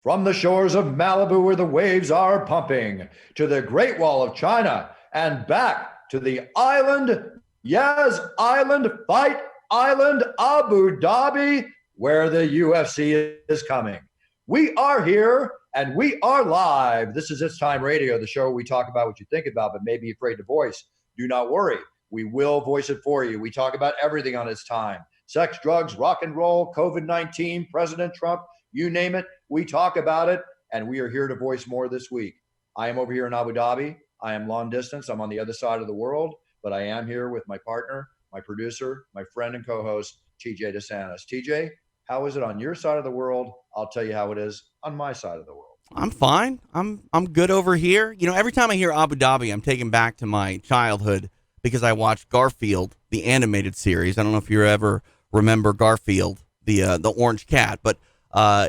From the shores of Malibu where the waves are pumping to the Great Wall of China and back to the island, yes, island, fight island, Abu Dhabi, where the UFC is coming. We are here and we are live. This is It's Time Radio, the show where we talk about what you think about but may be afraid to voice. Do not worry. We will voice it for you. We talk about everything on It's Time: sex, drugs, rock and roll, COVID 19, President Trump, you name it, we talk about it, and we are here to voice more this week. I am over here in Abu Dhabi. I am long distance. I'm on the other side of the world, but I am here with my partner, my producer, my friend and co-host, TJ DeSantis. TJ, how is it on your side of the world? I'll tell you how it is on my side of the world. I'm fine. I'm good over here. You know, every time I hear Abu Dhabi, I'm taken back to my childhood because I watched Garfield, the animated series. I don't know if you ever remember Garfield, the orange cat, but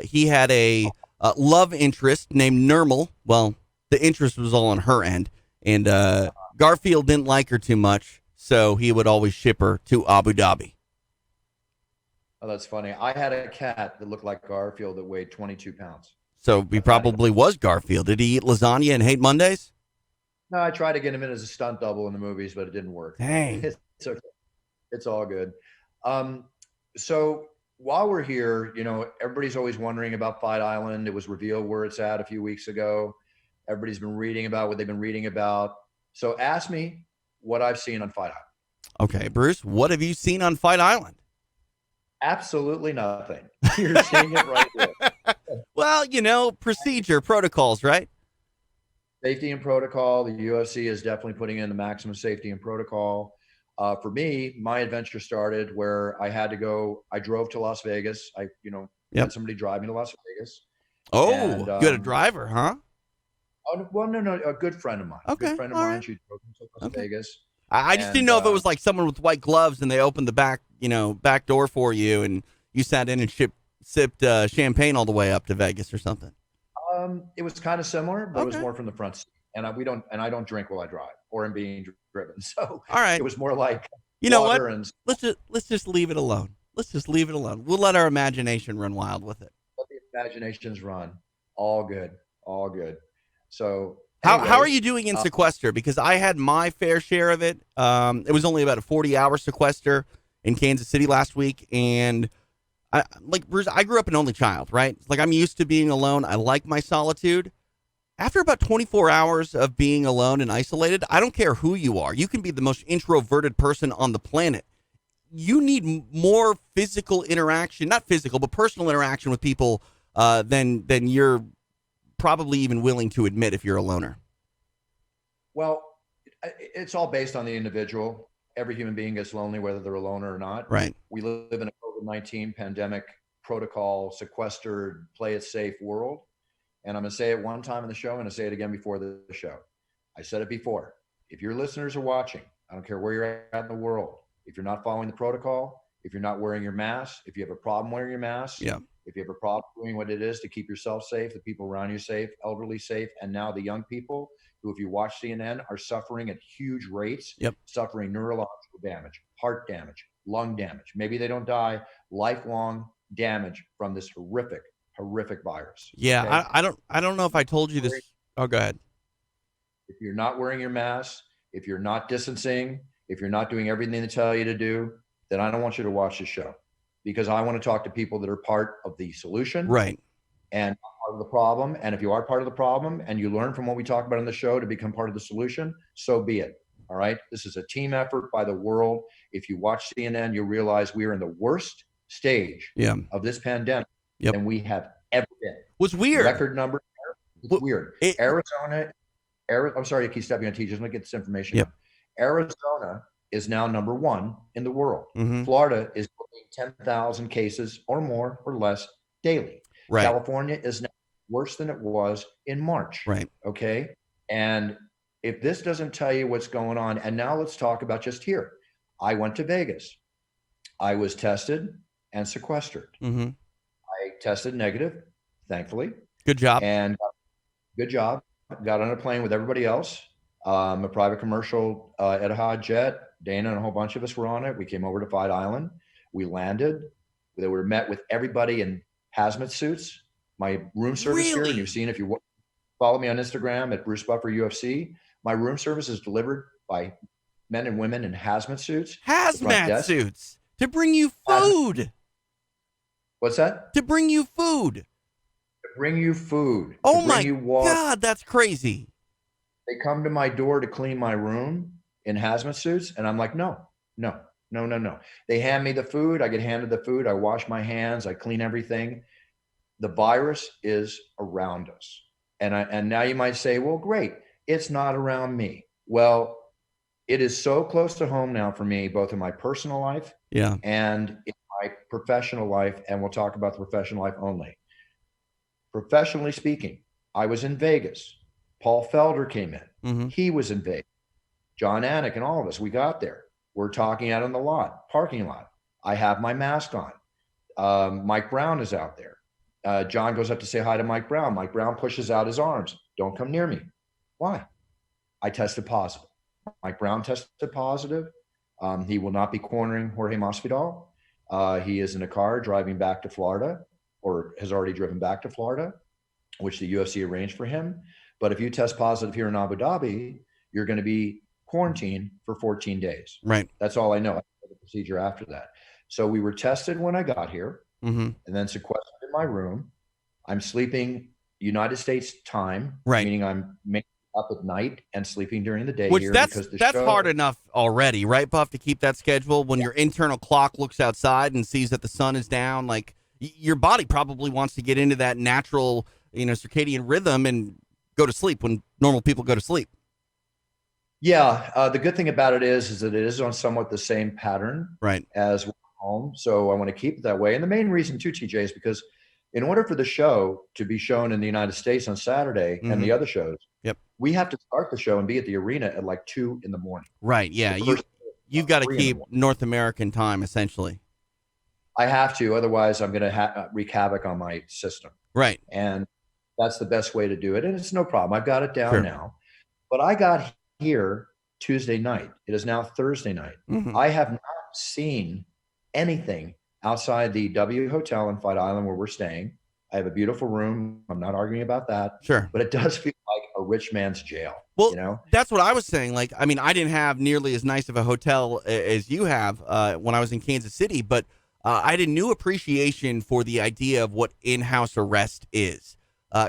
he had a love interest named Nermal. Well, the interest was all on her end, and Garfield didn't like her too much, so he would always ship her to Abu Dhabi. Oh, that's funny. I had a cat that looked like Garfield that weighed 22 pounds. So he probably was Garfield. Did he eat lasagna and hate Mondays? No, I tried to get him in as a stunt double in the movies, but it didn't work. Dang. It's okay. It's all good. Um, so while we're here, everybody's always wondering about Fight Island. It was revealed where it's at a few weeks ago. Everybody's been reading about what they've been reading about. So ask me what I've seen on Fight Island. Okay, Bruce, what have you seen on Fight Island? Absolutely nothing. You're seeing it right there. Well, procedure, protocols, right? Safety and protocol. The UFC is definitely putting in the maximum safety and protocol. For me, my adventure started where I had to go. I drove to Las Vegas. Had somebody drive me to Las Vegas. Oh, And, you had a driver, huh? Oh, well, no, a good friend of mine. Okay, A good friend of all mine. right. She drove me to Las Vegas. I just didn't know if it was like someone with white gloves and they opened the back door for you and you sat in and sipped champagne all the way up to Vegas or something. It was kind of similar, but it was Okay. more from the front seat. And I don't drink while I drive or am being driven. So All right. it was more like You know what? water and Let's just leave it alone. Let's just leave it alone. We'll let our imagination run wild with it. let the imaginations run. All good. All good. So How are anyways, you doing in sequester? Because I had my fair share of it. It was only about a 40-hour sequester in Kansas City last week, and Bruce, I grew up an only child, right? Like I'm used to being alone. I like my solitude. After about 24 hours of being alone and isolated, I don't care who you are. You can be the most introverted person on the planet. You need more physical interaction, not physical, but personal interaction with people than you're probably even willing to admit if you're a loner. Well, it's all based on the individual. Every human being gets lonely, whether they're a loner or not. Right. We live in a COVID-19 pandemic protocol, sequestered, play it safe world. And I'm going to say it one time in the show. I'm going to say it again before the show. I said it before. If your listeners are watching, I don't care where you're at in the world, if you're not following the protocol, if you're not wearing your mask, if you have a problem wearing your mask, Yeah. if you have a problem doing what it is to keep yourself safe, the people around you safe, elderly safe, and now the young people who, if you watch CNN, are suffering at huge rates, Yep. suffering neurological damage, heart damage, lung damage. Maybe they don't die, lifelong damage from this horrific virus. Yeah, Okay? I don't know if I told you this. Oh, go ahead. If you're not wearing your mask, if you're not distancing, if you're not doing everything they tell you to do, then I don't want you to watch the show, because I want to talk to people that are part of the solution Right. and part of the problem. And if you are part of the problem and you learn from what we talk about in the show to become part of the solution, so be it. All right. This is a team effort by the world. If you watch CNN, you'll realize we are in the worst stage Yeah. of this pandemic Yep. than we have ever been. What's weird? Record number. It's weird. It- I'm sorry to keep stepping on teachers. Let me get this information. Yep. Arizona is now number one in the world. Mhm. Florida is booking 10,000 cases or more or less daily. Right. California is now worse than it was in March. Right. Okay. And if this doesn't tell you what's going on, and now let's talk about just here. I went to Vegas. I was tested and sequestered. Mm-hmm. I tested negative, thankfully, Good job. and good job. Got on a plane with everybody else. A private commercial Etihad jet. Dana and a whole bunch of us were on it. We came over to Fight Island. We landed. They were met with everybody in hazmat suits, my room service here, and Really? you've seen if you follow me on Instagram at Bruce Buffer UFC, my room service is delivered by men and women in hazmat suits. The front Hazmat desk. suits to bring you Hazmat, food. what's that? To bring you food. To bring you food, to Oh bring my you water. God, that's crazy. They come to my door to clean my room in hazmat suits, and I'm like, no, no, no, no, no. They hand me the food. I get handed the food. I wash my hands. I clean everything. The virus is around us. And now you might say, well, great, it's not around me. Well, it is so close to home now for me, both in my personal life Yeah. and in my professional life. And we'll talk about the professional life only. Professionally speaking, I was in Vegas. Paul Felder came in. Mm-hmm. He was in Vegas. John Anik and all of us, we got there. We're talking out in the parking lot. I have my mask on. Mike Brown is out there. John goes up to say hi to Mike Brown. Mike Brown pushes out his arms. Don't come near me. Why? I tested positive. Mike Brown tested positive. He will not be cornering Jorge Masvidal. He is in a car driving back to Florida, or has already driven back to Florida, which the UFC arranged for him. But if you test positive here in Abu Dhabi, you're going to be quarantined for 14 days. Right. That's all I know. I know the procedure after that. So we were tested when I got here, and then sequestered in my room. I'm sleeping United States time, right? Meaning I'm making up at night and sleeping during the day. Which here that's because that's hard enough already, right, Buff, to keep that schedule when your internal clock looks outside and sees that the sun is down. Like your body probably wants to get into that natural, circadian rhythm and go to sleep when normal people go to sleep. Yeah, the good thing about it is that it is on somewhat the same pattern, right, as home. So I want to keep it that way. And the main reason too, TJ, is because in order for the show to be shown in the United States on Saturday and the other shows, we have to start the show and be at the arena at like 2 a.m. Right. Yeah. You've got to keep North American time, essentially. I have to. Otherwise, I'm going to wreak havoc on my system. Right. And that's the best way to do it. And it's no problem. I've got it down now. But I got here Tuesday night. It is now Thursday night. I have not seen anything outside the W Hotel in Fight Island where we're staying. I have a beautiful room. I'm not arguing about that. Sure. But it does feel like a rich man's jail. Well, that's what I was saying. Like, I mean, I didn't have nearly as nice of a hotel as you have when I was in Kansas City, but I had a new appreciation for the idea of what in-house arrest is.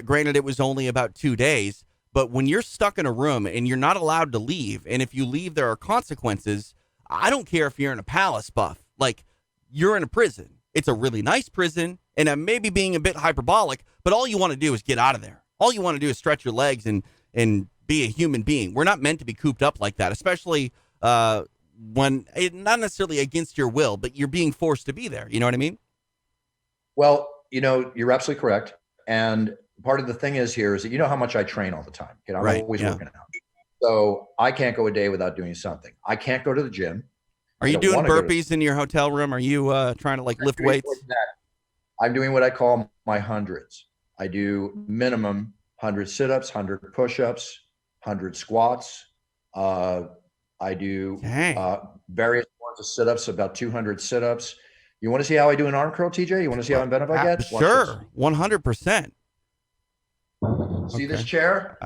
Granted, it was only about 2 days, but when you're stuck in a room and you're not allowed to leave, and if you leave, there are consequences. I don't care if you're in a palace, Buff. Like, you're in a prison. It's a really nice prison, and I'm maybe being a bit hyperbolic, but all you want to do is get out of there. All you want to do is stretch your legs and be a human being. We're not meant to be cooped up like that, especially when not necessarily against your will, but you're being forced to be there. You know what I mean? Well, you're absolutely correct. And part of the thing is that you know how much I train all the time. I'm always working out. So I can't go a day without doing something. I can't go to the gym. Are you doing burpees in your hotel room? Are you trying to lift weights? I'm doing what I call my hundreds. I do minimum 100 sit-ups, 100 push-ups, 100 squats. I do various forms of sit-ups, about 200 sit-ups. You want to see how I do an arm curl, TJ? You want to see how inventive I get? Sure, 100%. See this chair?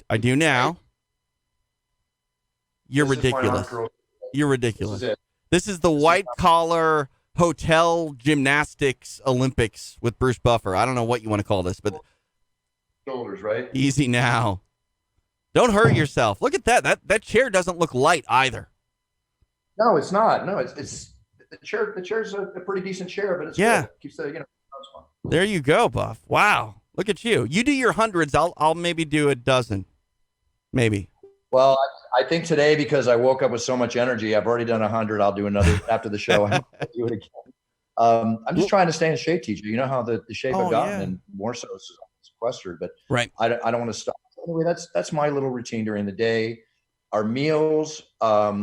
I do now. You're ridiculous. You're ridiculous. This is the white collar hotel gymnastics Olympics with Bruce Buffer. I don't know what you want to call this, but shoulders, right? Easy now. Don't hurt yourself. Look at that. That chair doesn't look light either. No, it's not. No, it's the chair. The chair's a pretty decent chair, but it's good. Keeps the fun. There you go, Buff. Wow. Look at you. You do your hundreds. I'll maybe do a dozen. Maybe. Well, I think today, because I woke up with so much energy, I've already done 100. I'll do another after the show. I'll do it again. I'm just trying to stay in shape, TJ. You know how the shape I've gotten, and more so sequestered, but I don't want to stop. Anyway, that's my little routine during the day. Our meals,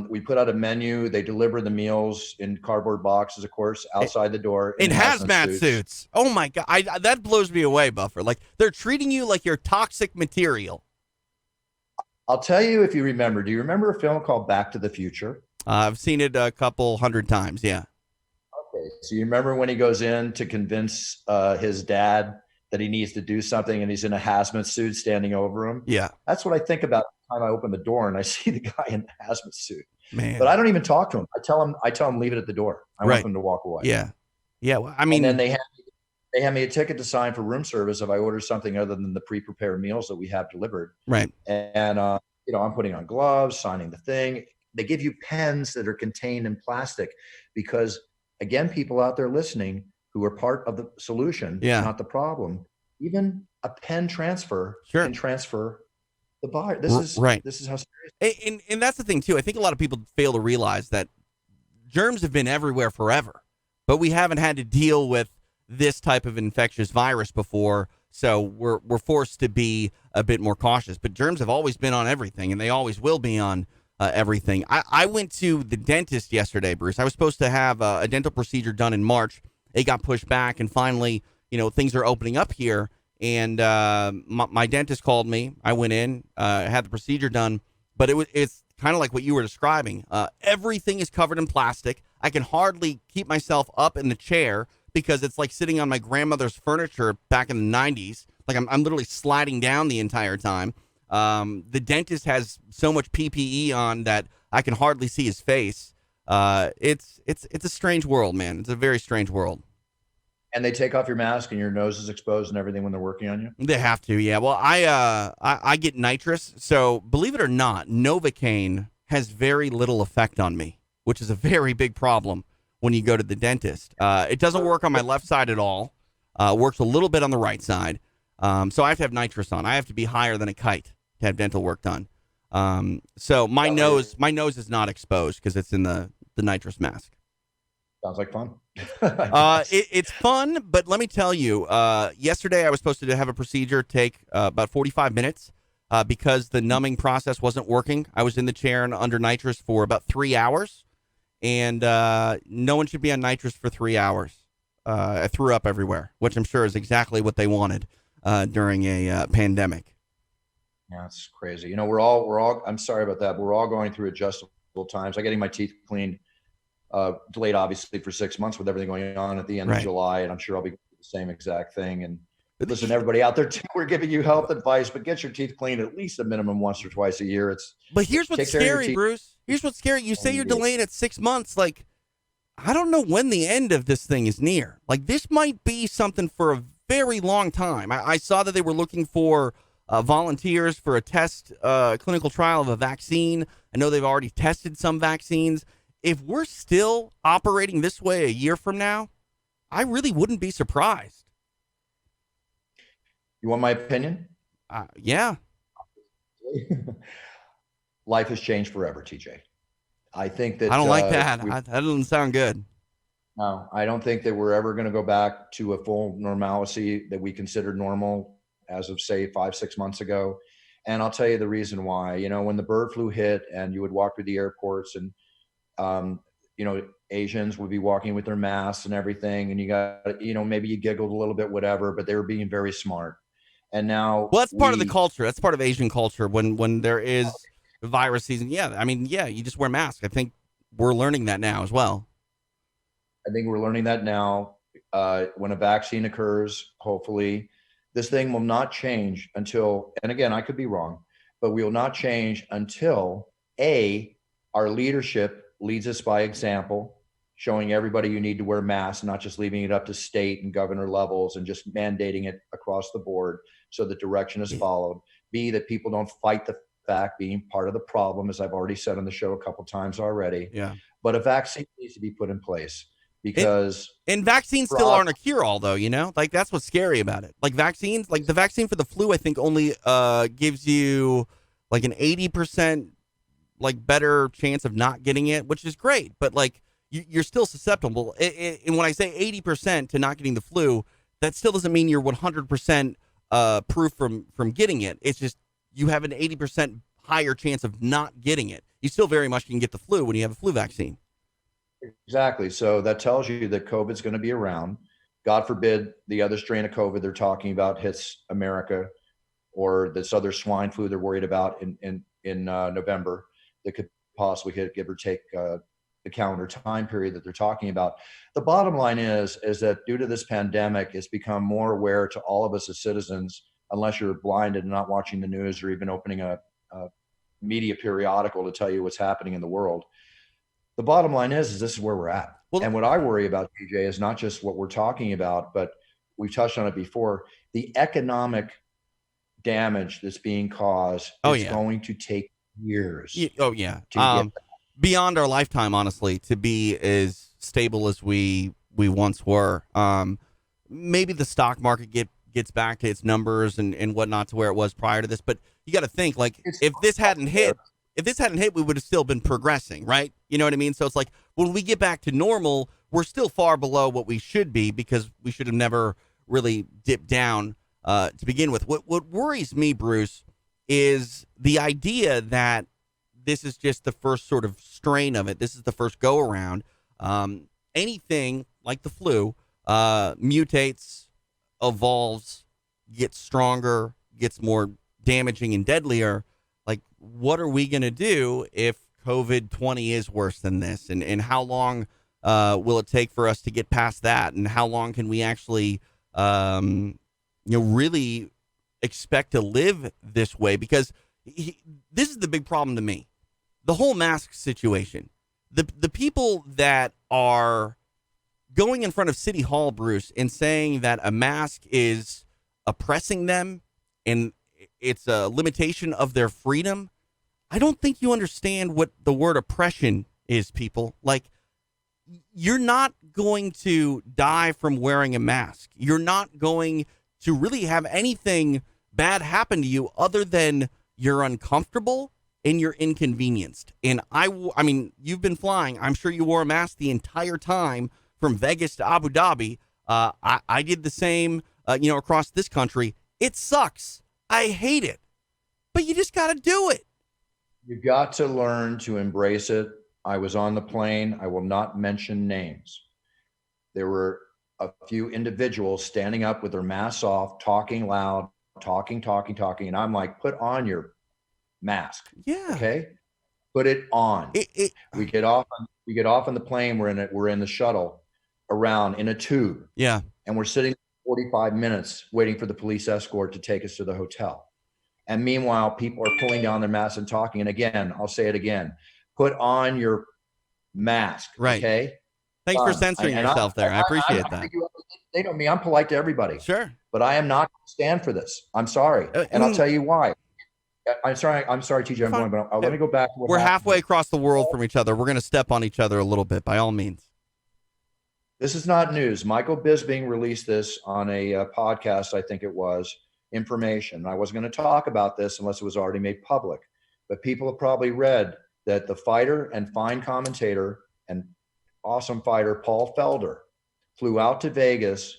we put out a menu. They deliver the meals in cardboard boxes, of course, outside the door. In hazmat suits. Oh, my God. That blows me away, Buffer. Like, they're treating you like you're toxic material. I'll tell you if you remember. Do you remember a film called Back to the Future? I've seen it a couple 100 times, yeah. Okay, so you remember when he goes in to convince his dad that he needs to do something and he's in a hazmat suit standing over him. Yeah, That's what I think about the time I open the door and I see the guy in the hazmat suit. But man. I don't even talk to him. I tell him leave it at the door. I want Right. them to walk away. Yeah. Yeah. Well, I And then mean, they hand me a ticket to sign for room service if I order something other than the pre-prepared meals that we have delivered. right. And I'm putting on gloves, signing the thing. They give you pens that are contained in plastic because, again, people out there listening who are part of the solution, Yeah. not the problem. Even a pen transfer Sure. can transfer the virus. This is how serious. And that's the thing too. I think a lot of people fail to realize that germs have been everywhere forever, but we haven't had to deal with this type of infectious virus before. So we're forced to be a bit more cautious. But germs have always been on everything, and they always will be on everything. I went to the dentist yesterday, Bruce. I was supposed to have a dental procedure done in March. It got pushed back, and finally, things are opening up here. And my dentist called me. I went in, had the procedure done, but it's kind of like what you were describing. Everything is covered in plastic. I can hardly keep myself up in the chair because it's like sitting on my grandmother's furniture back in the 90s. Like I'm literally sliding down the entire time. The dentist has so much PPE on that I can hardly see his face. It's a strange world, man. It's a very strange world. And they take off your mask and your nose is exposed and everything when they're working on you? They have to, yeah. Well, I get nitrous, so believe it or not, Novocaine has very little effect on me, which is a very big problem when you go to the dentist. It doesn't work on my left side at all. Works a little bit on the right side. So I have to have nitrous on. I have to be higher than a kite to have dental work done. So my nose is not exposed because it's in the nitrous mask. Sounds like fun. It's fun, but let me tell you, yesterday I was supposed to have a procedure take about 45 minutes because the numbing process wasn't working. I was in the chair and under nitrous for about 3 hours, and no one should be on nitrous for 3 hours. I threw up everywhere, which I'm sure is exactly what they wanted during a pandemic. Yeah, it's crazy. We're all, I'm sorry about that, but we're all going through adjustable times. I'm getting my teeth cleaned. Delayed obviously for 6 months with everything going on at the end of July, and I'm sure I'll be doing the same exact thing. And listen, everybody out there too, we're giving you health advice, but get your teeth cleaned at least a minimum once or twice a year. But here's what's scary, Bruce. Here's what's scary. You say you're delaying it 6 months. Like, I don't know when the end of this thing is near. Like, this might be something for a very long time. I saw that they were looking for volunteers for a test clinical trial of a vaccine. I know they've already tested some vaccines. If we're still operating this way a year from now, I really wouldn't be surprised. You want my opinion? Yeah. Life has changed forever, TJ. I think that I don't like that. That doesn't sound good. No, I don't think that we're ever going to go back to a full normalcy that we considered normal as of, say, 5-6 months ago. And I'll tell you the reason why. When the bird flu hit and you would walk through the airports and Asians would be walking with their masks and everything, and you got, maybe you giggled a little bit, whatever, but they were being very smart. And now, well, that's part of the culture. That's part of Asian culture. When there is virus season, you just wear masks. I think we're learning that now as well. I think we're learning that now. When a vaccine occurs, hopefully, this thing will not change until, and again, I could be wrong, but we will not change until our leadership leads us by example, showing everybody you need to wear masks, not just leaving it up to state and governor levels and just mandating it across the board so the direction is followed. B, that people don't fight the fact being part of the problem, as I've already said on the show a couple times already. Yeah. But a vaccine needs to be put in place because... And vaccines still aren't a cure-all, though, Like, that's what's scary about it. Like, vaccines, like the vaccine for the flu, I think only gives you like an 80% like better chance of not getting it, which is great, but like you're still susceptible. And when I say 80% to not getting the flu, that still doesn't mean you're 100% proof from getting it. It's just you have an 80% higher chance of not getting it. You still very much can get the flu when you have a flu vaccine. Exactly. So that tells you that COVID's going to be around. God forbid the other strain of COVID they're talking about hits America, or this other swine flu they're worried about in November. That could possibly hit, give or take, the calendar time period that they're talking about. The bottom line is that due to this pandemic, it's become more aware to all of us as citizens, unless you're blinded and not watching the news or even opening a media periodical to tell you what's happening in the world. The bottom line is this is where we're at. Well, and what I worry about, TJ, is not just what we're talking about, but we've touched on it before. The economic damage that's being caused is going to take years. Beyond our lifetime, honestly, to be as stable as we once were. Maybe the stock market gets back to its numbers and whatnot to where it was prior to this, but you got to think, like, if this hadn't hit, we would have still been progressing, right? You know what I mean? So it's like when we get back to normal, we're still far below what we should be because we should have never really dipped down to begin with. What worries me, Bruce, is the idea that this is just the first sort of strain of it. This is the first go around. Anything like the flu mutates, evolves, gets stronger, gets more damaging and deadlier. Like, what are we going to do if COVID-20 is worse than this? And how long will it take for us to get past that? And how long can we actually, really expect to live this way? Because this is the big problem to me. The whole mask situation. The people that are going in front of City Hall, Bruce, and saying that a mask is oppressing them and it's a limitation of their freedom, I don't think you understand what the word oppression is, people. Like, you're not going to die from wearing a mask. You're not going to really have anything bad happen to you other than you're uncomfortable and you're inconvenienced. And I mean, you've been flying. I'm sure you wore a mask the entire time from Vegas to Abu Dhabi. I did the same, across this country. It sucks. I hate it. But you just got to do it. You got to learn to embrace it. I was on the plane. I will not mention names. There were a few individuals standing up with their masks off, talking loud, talking. And I'm like, put on your mask. Yeah. Okay. Put it on. We get off on the plane. We're in the shuttle around in a tube. Yeah. And we're sitting 45 minutes waiting for the police escort to take us to the hotel. And meanwhile, people are pulling down their masks and talking. And again, I'll say it again, put on your mask. Right. Okay. Thanks for censoring yourself there. I appreciate that. They know me. I'm polite to everybody. Sure. But I am not going to stand for this. I'm sorry. And I'll tell you why. I'm sorry, TJ, I'm going, but let me go back to what we're halfway across the world from each other. We're going to step on each other a little bit, by all means. This is not news. Michael Bisping released this on a podcast, I think it was, Information. I wasn't going to talk about this unless it was already made public. But people have probably read that the fighter and fine commentator and awesome fighter Paul Felder flew out to Vegas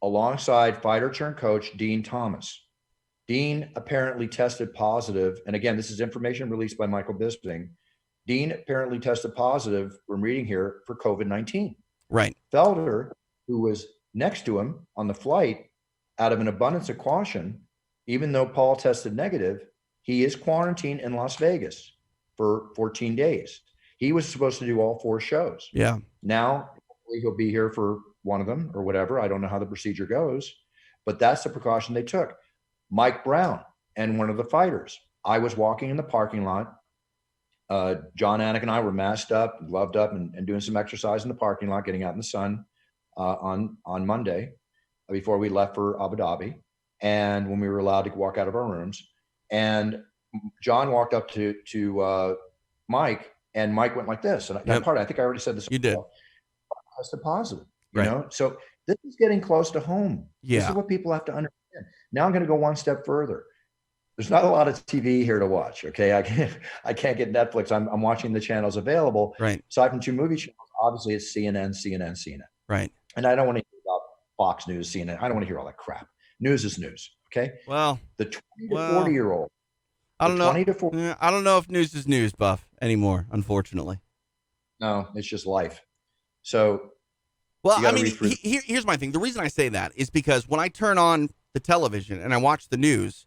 alongside fighter turned coach Dean Thomas. Dean apparently tested positive. And again, this is information released by Michael Bisping. Dean apparently tested positive, I'm reading here, for COVID-19. Right. Felder, who was next to him on the flight, out of an abundance of caution, even though Paul tested negative, he is quarantined in Las Vegas for 14 days. He was supposed to do all 4 shows. Yeah. Now, he'll be here for one of them or whatever. I don't know how the procedure goes, but that's the precaution they took. Mike Brown and one of the fighters. I was walking in the parking lot. John Anik and I were masked up, gloved up, and doing some exercise in the parking lot, getting out in the sun on Monday before we left for Abu Dhabi, and when we were allowed to walk out of our rooms. And John walked up to Mike, and Mike went like this. And I think I already said this. You did. Tested positive, right. know? So this is getting close to home. Yeah. This is what people have to understand. Now I'm going to go one step further. There's not a lot of TV here to watch. Okay. I can't get Netflix. I'm watching the channels available. Right. Aside from 2 movie channels, obviously it's CNN. Right. And I don't want to hear about Fox News, CNN. I don't want to hear all that crap. News is news. Okay. Well, the 20 to 40-year-old. I don't know. 20 to 40. I don't know if news is news, Buff, anymore, unfortunately. No, it's just life. So, well, I mean, here's my thing. The reason I say that is because when I turn on the television and I watch the news,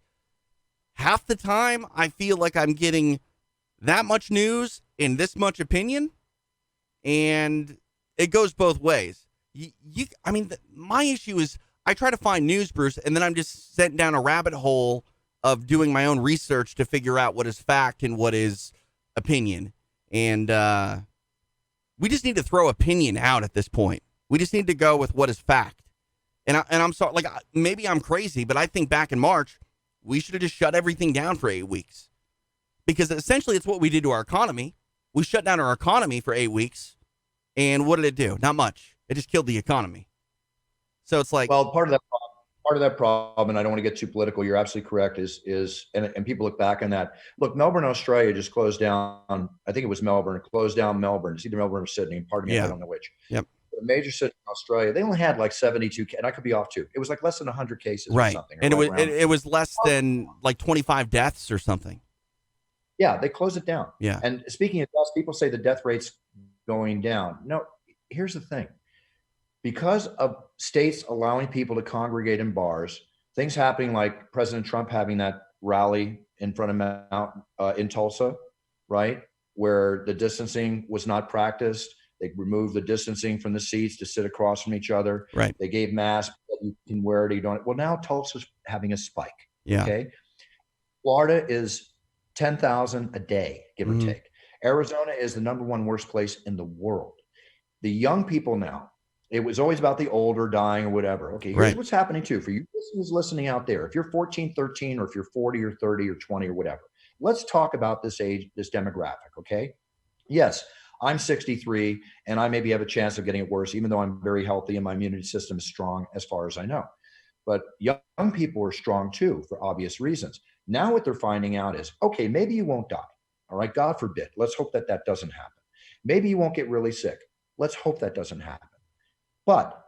half the time I feel like I'm getting that much news and this much opinion. and it goes both ways. My issue is I try to find news, Bruce, and then I'm just sent down a rabbit hole of doing my own research to figure out what is fact and what is opinion. And we just need to throw opinion out at this point. We just need to go with what is fact. And I'm sorry, like, maybe I'm crazy, but I think back in March, we should have just shut everything down for 8 weeks. Because essentially it's what we did to our economy. We shut down our economy for 8 weeks. And what did it do? Not much. It just killed the economy. So it's like, well, part of that problem, and I don't want to get too political. You're absolutely correct. And people look back on that. Look, Melbourne, Australia just closed down. I think it was Melbourne. It closed down Melbourne. It's either Melbourne or Sydney. Pardon me, Yeah. I don't know which. Yep. The major city in Australia, they only had like 72, and I could be off too. It was like less than 100 cases or right. something. And right it was less than like 25 deaths or something. Yeah, they closed it down. Yeah. And speaking of deaths, people say the death rate's going down. No, here's the thing. Because of states allowing people to congregate in bars, things happening like President Trump having that rally in front of in Tulsa, right, where the distancing was not practiced. They removed the distancing from the seats to sit across from each other. Right. They gave masks that you can wear it, you don't. Well, now Tulsa's having a spike. Yeah. Okay. Florida is 10,000 a day, give or take. Arizona is the number one worst place in the world. The young people now, it was always about the older dying or whatever. Okay, here's what's happening too. For you listeners listening out there, if you're 14, 13, or if you're 40 or 30 or 20 or whatever, let's talk about this age, this demographic, okay? Yes, I'm 63 and I maybe have a chance of getting it worse, even though I'm very healthy and my immunity system is strong as far as I know. But young people are strong too, for obvious reasons. Now what they're finding out is, okay, maybe you won't die. All right, God forbid. Let's hope that that doesn't happen. Maybe you won't get really sick. Let's hope that doesn't happen. But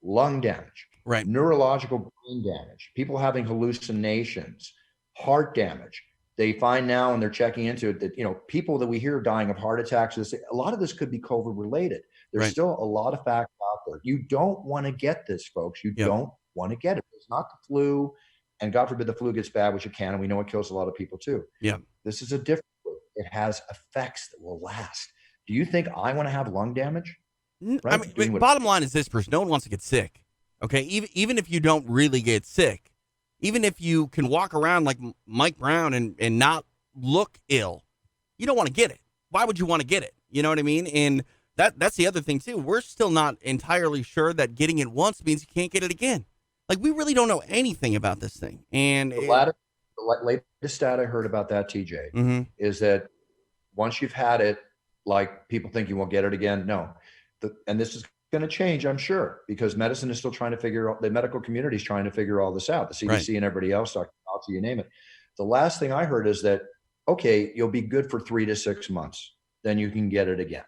lung damage, right, neurological brain damage, people having hallucinations, heart damage. They find now, and they're checking into it, that, you know, people that we hear dying of heart attacks, a lot of this could be COVID related. There's still a lot of facts out there. You don't want to get this, folks. You don't want to get it. It's not the flu, and God forbid the flu gets bad, which it can, and we know it kills a lot of people too. Yeah. This is a different flu. It has effects that will last. Do you think I want to have lung damage? Right? I mean, bottom line is this, person, no one wants to get sick. Okay, even if you don't really get sick, even if you can walk around like Mike Brown and not look ill, you don't want to get it. Why would you want to get it? You know what I mean? And that's the other thing too. We're still not entirely sure that getting it once means you can't get it again. Like, we really don't know anything about this thing. And the latest stat I heard about that, TJ, is that once you've had it, like, people think you won't get it again. No. And this is going to change, I'm sure, because medicine is still trying to figure out, the medical community is trying to figure all this out. The CDC and everybody else, Dr. Fauci, you name it. The last thing I heard is that, okay, you'll be good for 3 to 6 months. Then you can get it again.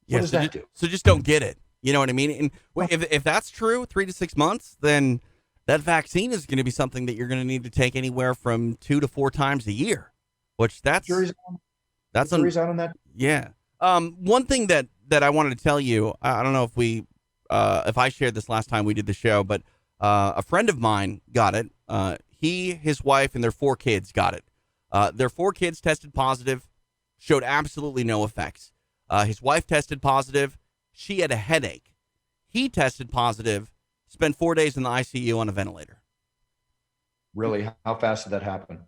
What does that do? So just don't get it. You know what I mean? And if that's true, 3 to 6 months, then that vaccine is going to be something that you're going to need to take anywhere from 2 to 4 times a year, which that's jury's out on that. Yeah. One thing that I wanted to tell you, I don't know if I shared this last time we did the show, but a friend of mine got it. He, his wife, and their 4 kids got it. Their 4 kids tested positive, showed absolutely no effects. His wife tested positive. She had a headache. He tested positive, spent 4 days in the ICU on a ventilator. Really? How fast did that happen?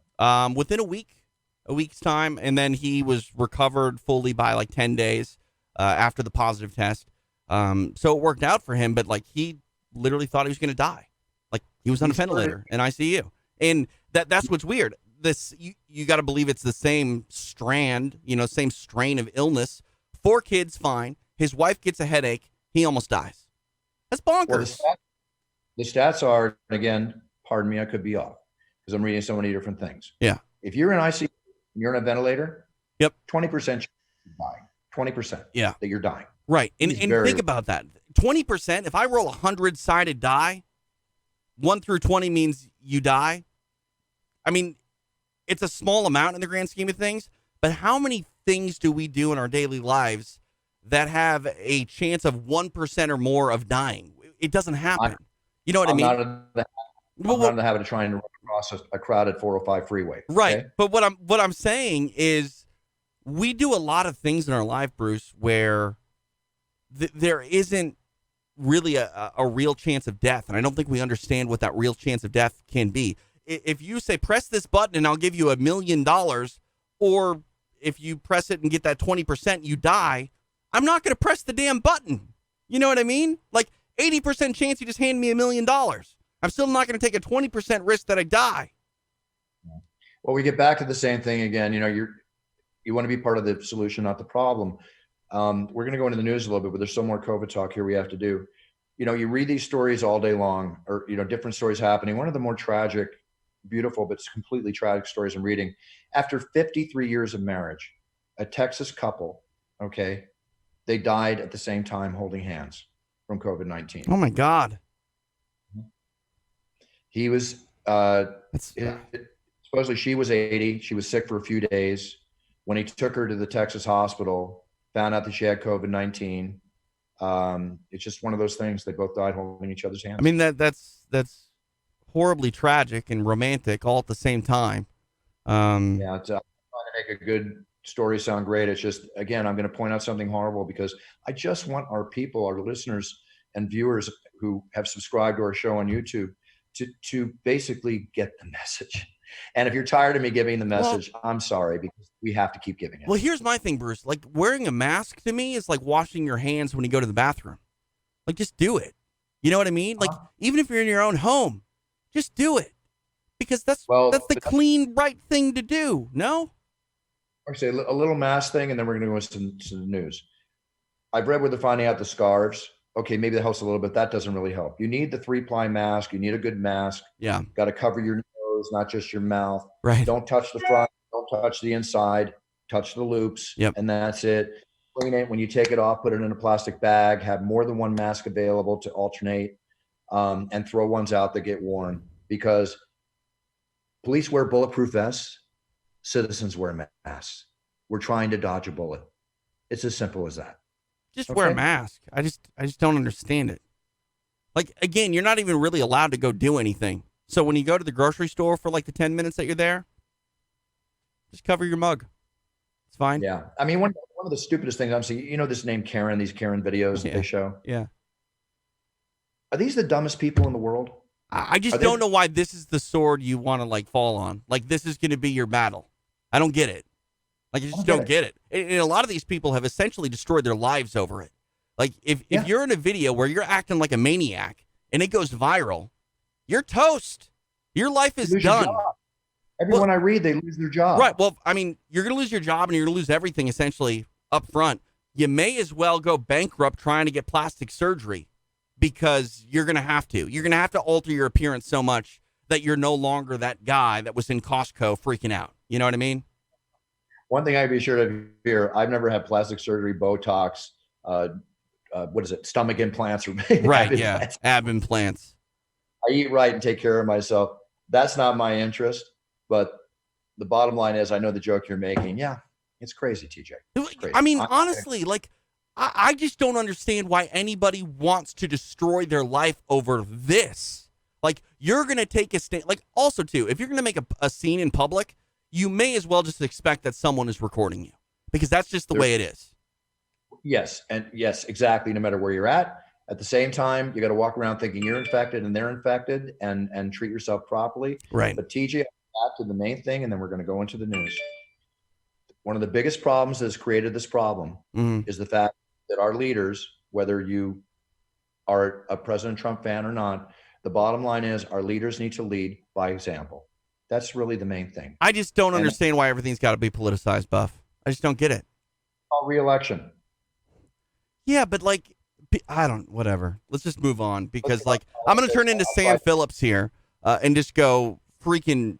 Within a week's time, and then he was recovered fully by like 10 days after the positive test. So it worked out for him, but like, he literally thought he was going to die. Like, he was on a ventilator in ICU. And that's what's weird. This, you got to believe it's the same strand, same strain of illness. 4 kids, fine. His wife gets a headache. He almost dies. That's bonkers. Well, the stats are, again, pardon me, I could be off because I'm reading so many different things. Yeah. If you're in ICU, you're in a ventilator. Yep. 20% you're dying. 20%. Yeah. That you're dying. Right. And think about that. 20%. If I roll 100-sided die, 1 through 20 means you die. I mean, it's a small amount in the grand scheme of things, but how many things do we do in our daily lives that have a chance of 1% or more of dying? It doesn't happen. You know what I mean? I'm not in the habit of trying to run across a crowded 405 freeway. Right. Okay? But what I'm saying is, we do a lot of things in our life, Bruce, where there isn't really a real chance of death. And I don't think we understand what that real chance of death can be. If you say, press this button and I'll give you $1 million, or if you press it and get that 20%, you die, I'm not going to press the damn button. You know what I mean? Like 80% chance you just hand me $1 million. I'm still not going to take a 20% risk that I die. Well, we get back to the same thing again. You know, you want to be part of the solution, not the problem. We're going to go into the news a little bit, but there's still more COVID talk here we have to do. You know, you read these stories all day long, or, you know, different stories happening. One of the more tragic, beautiful, but completely tragic stories I'm reading. After 53 years of marriage, a Texas couple, okay, they died at the same time holding hands from COVID-19. Oh my God. He was, supposedly she was 80. She was sick for a few days. When he took her to the Texas hospital, found out that she had COVID-19. It's just one of those things. They both died holding each other's hands. I mean, that's horribly tragic and romantic all at the same time. Yeah, it's trying to make a good story sound great. It's just, again, I'm going to point out something horrible because I just want our people, our listeners and viewers who have subscribed to our show on YouTube to basically get the message. And if you're tired of me giving the message, I'm sorry, because we have to keep giving it. Well, here's my thing, Bruce. Like, wearing a mask to me is like washing your hands when you go to the bathroom. Like, just do it. You know what I mean? Like, even if you're in your own home, just do it. Because that's the clean, right thing to do. No? I'll say a little mask thing, and then we're going to go into the news. I've read where they're finding out the scarves. Okay, maybe that helps a little bit. That doesn't really help. You need the 3-ply mask. You need a good mask. Yeah. Got to cover your nose, not just your mouth. Right. Don't touch the front. Don't touch the inside. Touch the loops. Yep. And that's it. Clean it. When you take it off, put it in a plastic bag. Have more than one mask available to alternate, and throw ones out that get worn. Because police wear bulletproof vests. Citizens wear masks. We're trying to dodge a bullet. It's as simple as that. Just wear a mask. I just don't understand it. Like, again, you're not even really allowed to go do anything. So when you go to the grocery store for like the 10 minutes that you're there, just cover your mug. It's fine. Yeah. I mean, one of the stupidest things I'm seeing, you know, this name Karen, these Karen videos that they show. Yeah. Are these the dumbest people in the world? I just don't know why this is the sword you want to like fall on. Like, this is going to be your battle. I don't get it. Like, you just don't get it. And a lot of these people have essentially destroyed their lives over it. Like, if you're in a video where you're acting like a maniac and it goes viral, you're toast. Your life is done. Everyone I read, they lose their job. Right. Well, I mean, you're going to lose your job and you're going to lose everything essentially up front. You may as well go bankrupt trying to get plastic surgery because you're going to have to. You're going to have to alter your appearance so much that you're no longer that guy that was in Costco freaking out. You know what I mean? One thing I'd be sure to hear, I've never had plastic surgery, Botox, what is it, stomach implants, or right, ab implants. I eat right and take care of myself. That's not my interest, but the bottom line is I know the joke you're making. Yeah, it's crazy, TJ. It's crazy. I mean, honestly, like, I just don't understand why anybody wants to destroy their life over this. Like, you're going to take a stand. Like, also, too, if you're going to make a scene in public, you may as well just expect that someone is recording you because that's just the way it is. Yes. And yes, exactly. No matter where you're at the same time, you got to walk around thinking you're infected and they're infected and treat yourself properly. Right. But TJ, back to the main thing, and then we're going to go into the news. One of the biggest problems that has created this problem is the fact that our leaders, whether you are a President Trump fan or not, the bottom line is our leaders need to lead by example. That's really the main thing. I just don't understand why everything's got to be politicized, Buff. I just don't get it. Re-election. Yeah, but like, whatever. Let's just move on because like, I'm going to turn into Sam Phillips here and just go freaking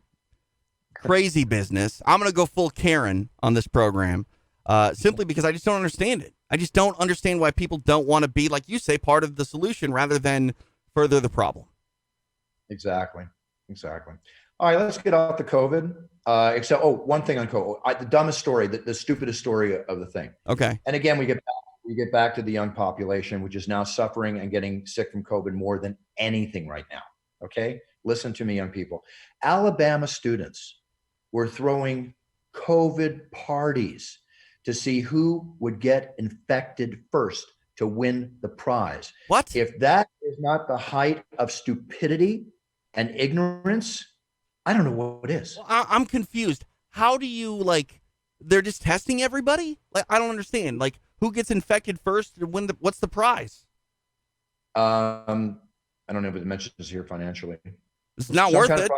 crazy business. I'm going to go full Karen on this program simply because I just don't understand it. I just don't understand why people don't want to be, like you say, part of the solution rather than further the problem. Exactly. All right, let's get off the COVID. One thing on COVID, the dumbest story, the stupidest story of the thing. Okay. And again, we get back to the young population, which is now suffering and getting sick from COVID more than anything right now. Okay, listen to me, young people. Alabama students were throwing COVID parties. to see who would get infected first to win the prize. What? If that is not the height of stupidity and ignorance, I don't know what is. Well, I'm confused. How do you, like, they're just testing everybody? Like, I don't understand. Like, who gets infected first and what's the prize? I don't know if it mentions here financially. It's not worth it.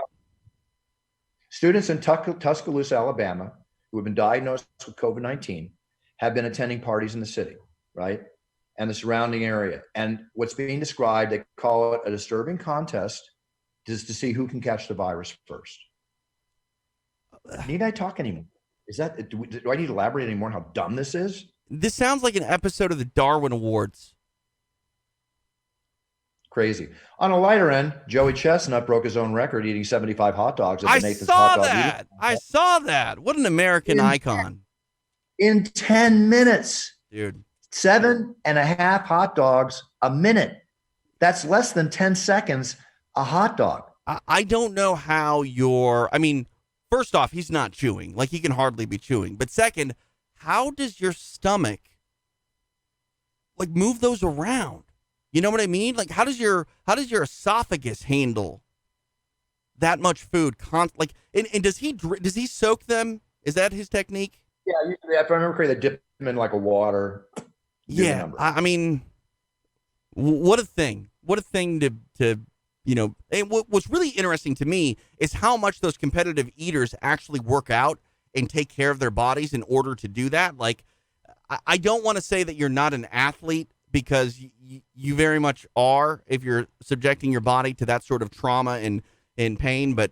Students in Tuscaloosa, Alabama, who have been diagnosed with COVID-19 have been attending parties in the city, right? And the surrounding area. And what's being described, they call it a disturbing contest, is to see who can catch the virus first. Need I talk anymore? Is that, do I need to elaborate anymore on how dumb this is? This sounds like an episode of the Darwin Awards. Crazy. On a lighter end, Joey Chestnut broke his own record eating 75 hot dogs at the I Nathan's saw Hot Dog that. Eating. I saw that. What an American icon. In 10 minutes. Dude. 7.5 hot dogs a minute. That's less than 10 seconds a hot dog. I don't know how I mean, first off, he's not chewing. Like, he can hardly be chewing. But second, how does your stomach, like, move those around? You know what I mean? Like, how does your esophagus handle that much food? And does he soak them? Is that his technique? Yeah, usually, if I remember correctly, they dip them in like a water. Yeah, I mean, what a thing! What a thing to you know. And what's really interesting to me is how much those competitive eaters actually work out and take care of their bodies in order to do that. Like, I don't want to say that you're not an athlete, because you very much are if you're subjecting your body to that sort of trauma and pain. But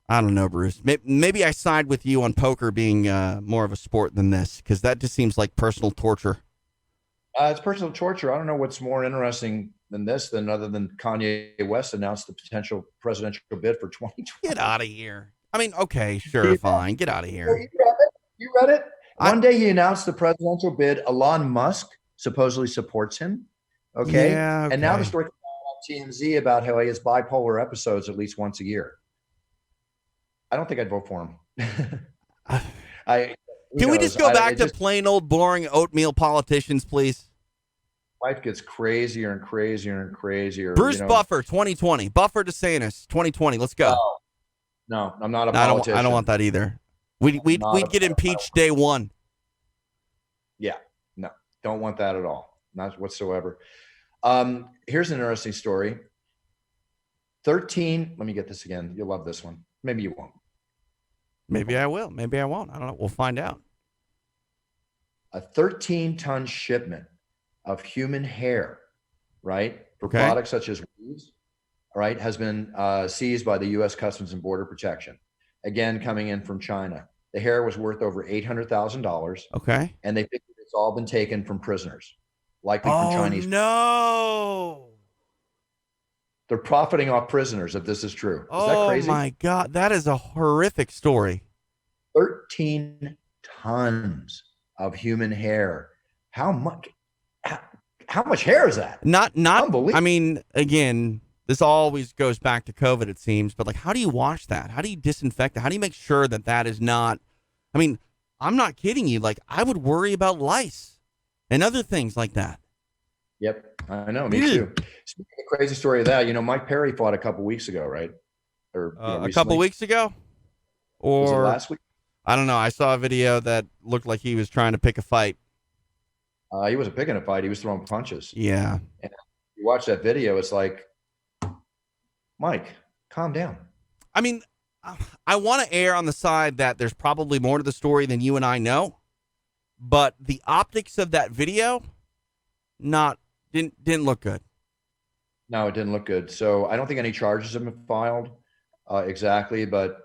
I don't know, Bruce. Maybe I side with you on poker being more of a sport than this, because that just seems like personal torture. It's personal torture. I don't know what's more interesting than this, other than Kanye West announced the potential presidential bid for 2020. Get out of here. I mean, okay, sure, fine. Get out of here. You read it? One day he announced the presidential bid. Elon Musk supposedly supports him. Okay. Yeah, okay. And now the story on TMZ about how he has bipolar episodes at least once a year. I don't think I'd vote for him. Can we just go back to plain old boring oatmeal politicians, please? Life gets crazier and crazier and crazier. Bruce Buffer, 2020. Buffer DeSantis, 2020. Let's go. No, I'm not a politician. I don't want that either. We'd get impeached day one. Yeah, no, don't want that at all. Not whatsoever. Here's an interesting story. 13, let me get this again. You'll love this one. Maybe you won't. Maybe I will. Maybe I won't. I don't know. We'll find out. A 13-ton shipment of human hair, right, for products such as weaves, all right, has been seized by the U.S. Customs and Border Protection. Again, coming in from China. The hair was worth over $800,000. Okay. And they think it's all been taken from prisoners, likely from Chinese. No. They're profiting off prisoners if this is true. Is that crazy? Oh, my God. That is a horrific story. 13 tons of human hair. How much hair is that? Not Unbelievable. I mean, again, this always goes back to COVID, it seems, but like, how do you wash that? How do you disinfect it? How do you make sure that is not, I mean, I'm not kidding you. Like, I would worry about lice and other things like that. Yep. I know. Me too. Speaking of the crazy story of that, Mike Perry fought a couple weeks ago, right? Or a couple weeks ago? Or was it last week? I don't know. I saw a video that looked like he was trying to pick a fight. He wasn't picking a fight. He was throwing punches. Yeah. And you watch that video, it's like, Mike, calm down. I mean, I want to err on the side that there's probably more to the story than you and I know, but the optics of that video didn't look good. No, it didn't look good. So I don't think any charges have been filed exactly, but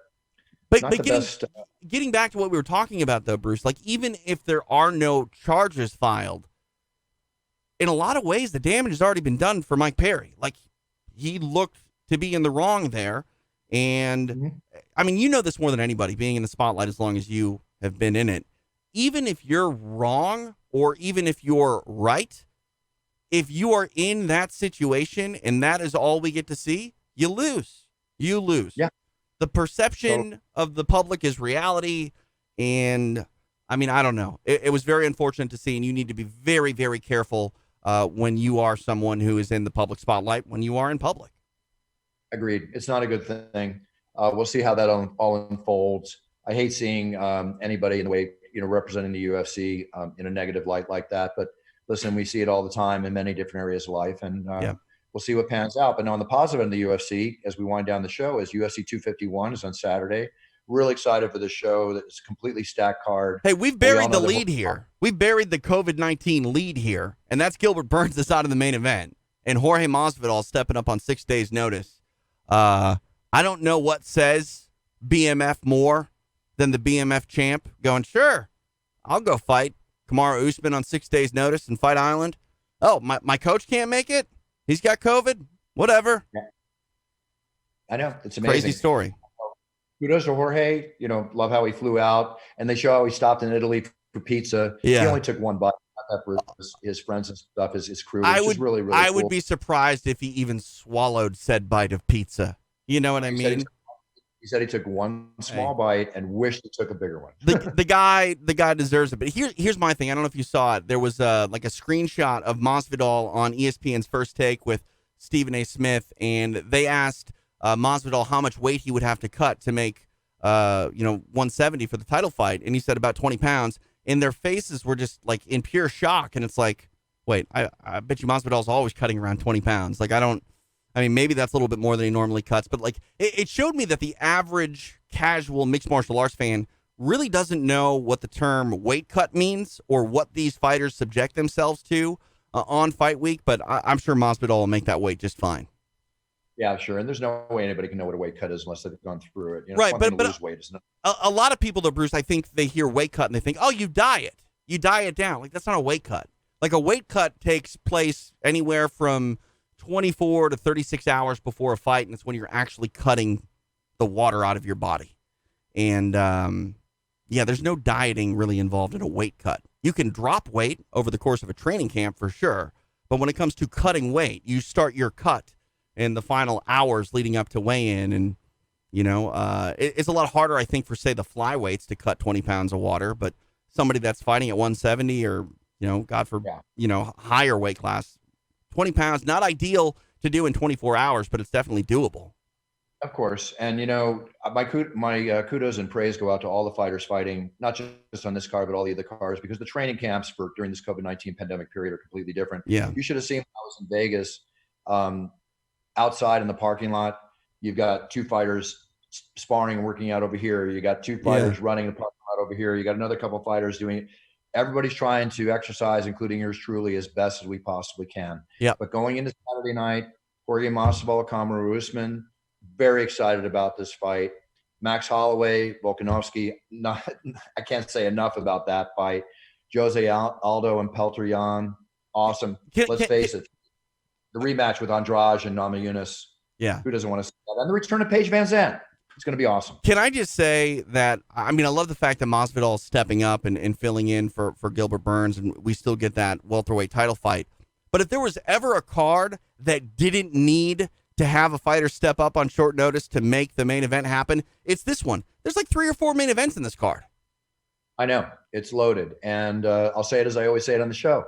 getting back to what we were talking about, though, Bruce, like, even if there are no charges filed, in a lot of ways, the damage has already been done for Mike Perry. Like, he looked to be in the wrong there. And, I mean, you know this more than anybody, being in the spotlight as long as you have been in it. Even if you're wrong, or even if you're right, if you are in that situation and that is all we get to see, you lose. You lose. Yeah. The perception of the public is reality. And I mean, I don't know. It was very unfortunate to see, and you need to be very, very careful when you are someone who is in the public spotlight, when you are in public. Agreed. It's not a good thing. We'll see how that all unfolds. I hate seeing anybody in the way, representing the UFC in a negative light like that. But listen, we see it all the time in many different areas of life, and Yeah. we'll see what pans out. But on the positive end of the UFC, as we wind down the show, is UFC 251 is on Saturday. Really excited for the show. It's a completely stacked card. Hey, we've We all buried know the that lead here. We've buried the COVID-19 lead here, and that's Gilbert Burns is out of the main event, and Jorge Masvidal stepping up on 6 days' notice. I don't know what says BMF more than the BMF champ going, sure, I'll go fight Kamaru Usman on 6 days' notice and Fight Island. Oh, my coach can't make it? He's got COVID? Whatever. Yeah. I know. It's amazing. Crazy story. Kudos to Jorge. Love how he flew out, and they show how he stopped in Italy for pizza. Yeah. He only took one bite. Got that for his friends and stuff, his crew. I Which would is really, really I cool. would be surprised if he even swallowed said bite of pizza. You know what I mean? He said he took one small bite and wished he took a bigger one. the guy deserves it. But here's my thing. I don't know if you saw it. There was like a screenshot of Masvidal on ESPN's First Take with Stephen A. Smith, and they asked Masvidal how much weight he would have to cut to make 170 for the title fight, and he said about 20 pounds. And their faces were just like in pure shock. And it's like, wait, I bet you Masvidal's always cutting around 20 pounds. Like, maybe that's a little bit more than he normally cuts, but like it showed me that the average casual mixed martial arts fan really doesn't know what the term weight cut means or what these fighters subject themselves to on fight week. But I'm sure Masvidal will make that weight just fine. Yeah, sure. And there's no way anybody can know what a weight cut is unless they've gone through it. Right, but lose weight is not. A lot of people, though, Bruce, I think they hear weight cut and they think, oh, you diet down. Like, that's not a weight cut. Like, a weight cut takes place anywhere from 24 to 36 hours before a fight, and it's when you're actually cutting the water out of your body. And there's no dieting really involved in a weight cut. You can drop weight over the course of a training camp for sure, but when it comes to cutting weight, you start your cut in the final hours leading up to weigh-in, and it's a lot harder, I think, for, say, the flyweights to cut 20 pounds of water, but somebody that's fighting at 170 or, higher weight class, 20 pounds, not ideal to do in 24 hours, but it's definitely doable. Of course. And, my kudos and praise go out to all the fighters fighting, not just on this card, but all the other cards, because the training camps during this COVID-19 pandemic period are completely different. Yeah. You should have seen when I was in Vegas, outside in the parking lot. You've got two fighters sparring and working out over here. You got two fighters running the parking lot over here. You got another couple of fighters doing it. Everybody's trying to exercise, including yours truly, as best as we possibly can. Yeah. But going into Saturday night, Jorge Masvidal, Kamaru Usman, very excited about this fight. Max Holloway, Volkanovski, I can't say enough about that fight. Jose Aldo and Petr Yan, awesome. Let's face it, the rematch with Andrade and Namajunas. Yeah. Who doesn't want to see that? And the return of Paige Van Zandt. It's going to be awesome. Can I just say that, I love the fact that Masvidal is stepping up and filling in for Gilbert Burns, and we still get that welterweight title fight. But if there was ever a card that didn't need to have a fighter step up on short notice to make the main event happen, it's this one. There's like 3 or 4 main events in this card. I know. It's loaded. And I'll say it as I always say it on the show.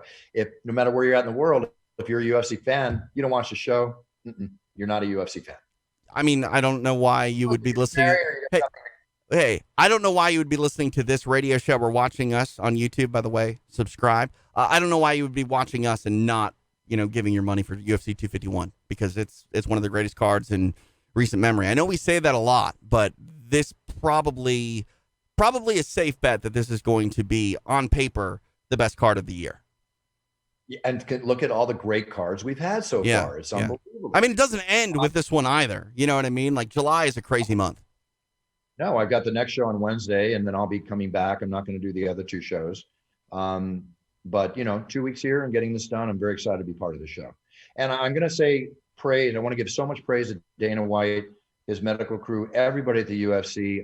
No matter where you're at in the world, if you're a UFC fan, you don't watch the show, you're not a UFC fan. I don't know why you would be listening. Hey, I don't know why you would be listening to this radio show or watching us on YouTube, by the way. Subscribe. I don't know why you would be watching us and not, giving your money for UFC 251, because it's one of the greatest cards in recent memory. I know we say that a lot, but this probably a safe bet that this is going to be, on paper, the best card of the year. And look at all the great cards we've had so far. It's unbelievable. It doesn't end with this one either. You know what I mean? Like, July is a crazy month. No, I've got the next show on Wednesday, and then I'll be coming back. I'm not going to do the other 2 shows. But 2 weeks here and getting this done, I'm very excited to be part of the show. And I'm going to say praise. I want to give so much praise to Dana White, his medical crew, everybody at the UFC.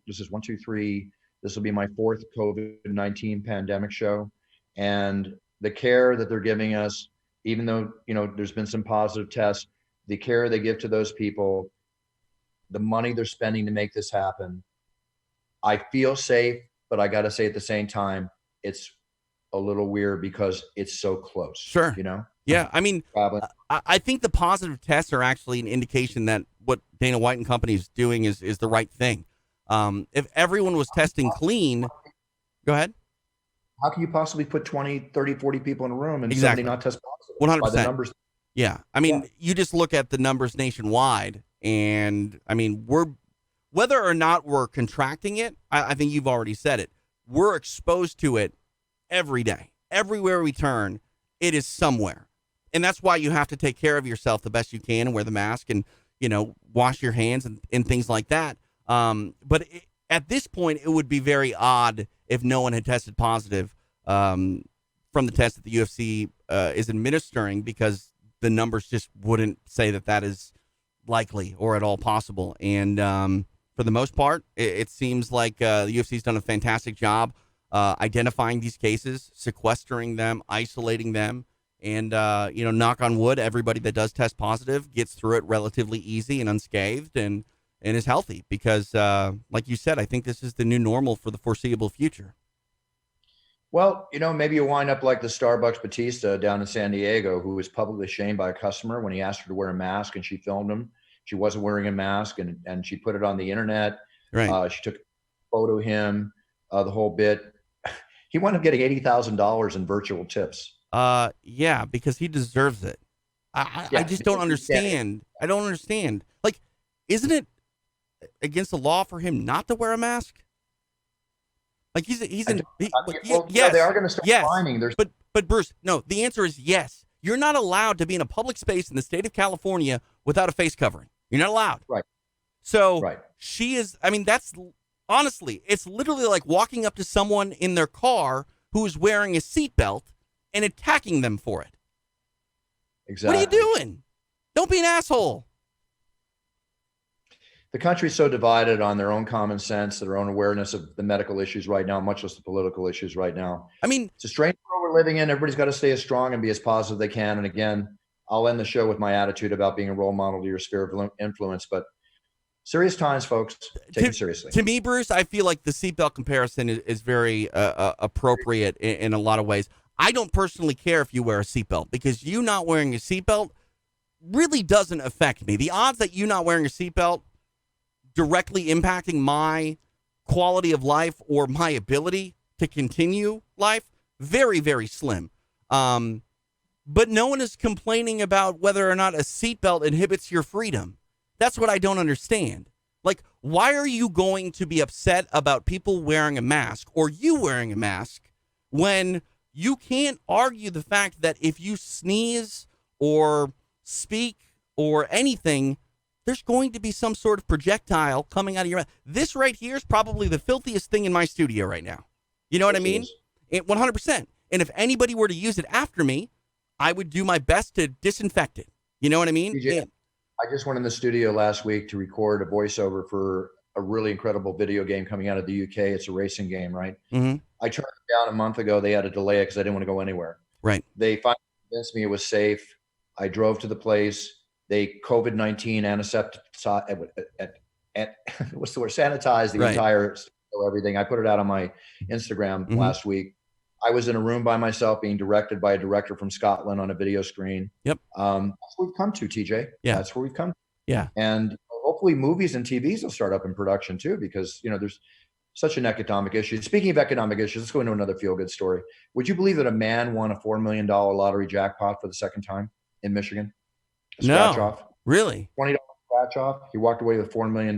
This is 1, 2, 3. This will be my 4th COVID-19 pandemic show. And the care that they're giving us, even though, there's been some positive tests, the care they give to those people, the money they're spending to make this happen. I feel safe, but I got to say at the same time, it's a little weird because it's so close. Sure. You know? Yeah. I mean, I think the positive tests are actually an indication that what Dana White and company is doing is the right thing. If everyone was testing clean, go ahead. How can you possibly put 20, 30, 40 people in a room and Exactly. somebody not test positive? 100%. By the numbers. Yeah. I mean, you just look at the numbers nationwide, and I mean, whether or not we're contracting it, I think you've already said it. We're exposed to it every day. Everywhere we turn, it is somewhere. And that's why you have to take care of yourself the best you can and wear the mask and, wash your hands and things like that. But at this point, it would be very odd if no one had tested positive from the test that the UFC is administering, because the numbers just wouldn't say that is likely or at all possible. And for the most part, it seems like the UFC's done a fantastic job identifying these cases, sequestering them, isolating them. And, knock on wood, everybody that does test positive gets through it relatively easy and unscathed and is healthy because, like you said, I think this is the new normal for the foreseeable future. Well, maybe you wind up like the Starbucks Batista down in San Diego, who was publicly shamed by a customer when he asked her to wear a mask and she filmed him. She wasn't wearing a mask and she put it on the internet. Right. She took a photo of him, the whole bit. He wound up getting $80,000 in virtual tips. Yeah, because he deserves it. I just don't understand. I don't understand. Like, isn't it against the law for him not to wear a mask? Like yes. Yeah, they are going to start finding. But Bruce, no. The answer is yes. You're not allowed to be in a public space in the state of California without a face covering. You're not allowed. Right. So she is. I mean, that's honestly, it's literally like walking up to someone in their car who is wearing a seatbelt and attacking them for it. Exactly. What are you doing? Don't be an asshole. The country's so divided on their own common sense, their own awareness of the medical issues right now, much less the political issues right now. I mean, it's a strange world we're living in. Everybody's got to stay as strong and be as positive they can. And again, I'll end the show with my attitude about being a role model to your sphere of influence. But serious times, folks. Take it seriously. To me, Bruce, I feel like the seatbelt comparison is very appropriate in a lot of ways. I don't personally care if you wear a seatbelt because you not wearing a seatbelt really doesn't affect me. The odds that you not wearing a seatbelt directly impacting my quality of life or my ability to continue life, very, very slim. But no one is complaining about whether or not a seatbelt inhibits your freedom. That's what I don't understand. Like, why are you going to be upset about people wearing a mask or you wearing a mask when you can't argue the fact that if you sneeze or speak or anything, there's going to be some sort of projectile coming out of your mouth. This right here is probably the filthiest thing in my studio right now. You know what I mean? 100%. And if anybody were to use it after me, I would do my best to disinfect it. You know what I mean? DJ, I just went in the studio last week to record a voiceover for a really incredible video game coming out of the UK. It's a racing game, right? Mm-hmm. I turned it down a month ago. They had to delay it because I didn't want to go anywhere. Right. They finally convinced me it was safe. I drove to the place. They COVID-19 sanitized the entire studio, everything. I put it out on my Instagram last week. I was in a room by myself being directed by a director from Scotland on a video screen. Yep. That's what we've come to, TJ. Yeah. That's where we've come to. Yeah. And hopefully movies and TVs will start up in production too, because, there's such an economic issue. Speaking of economic issues, let's go into another feel-good story. Would you believe that a man won a $4 million lottery jackpot for the second time in Michigan? Scratch off. Really? $20 scratch off. He walked away with $4 million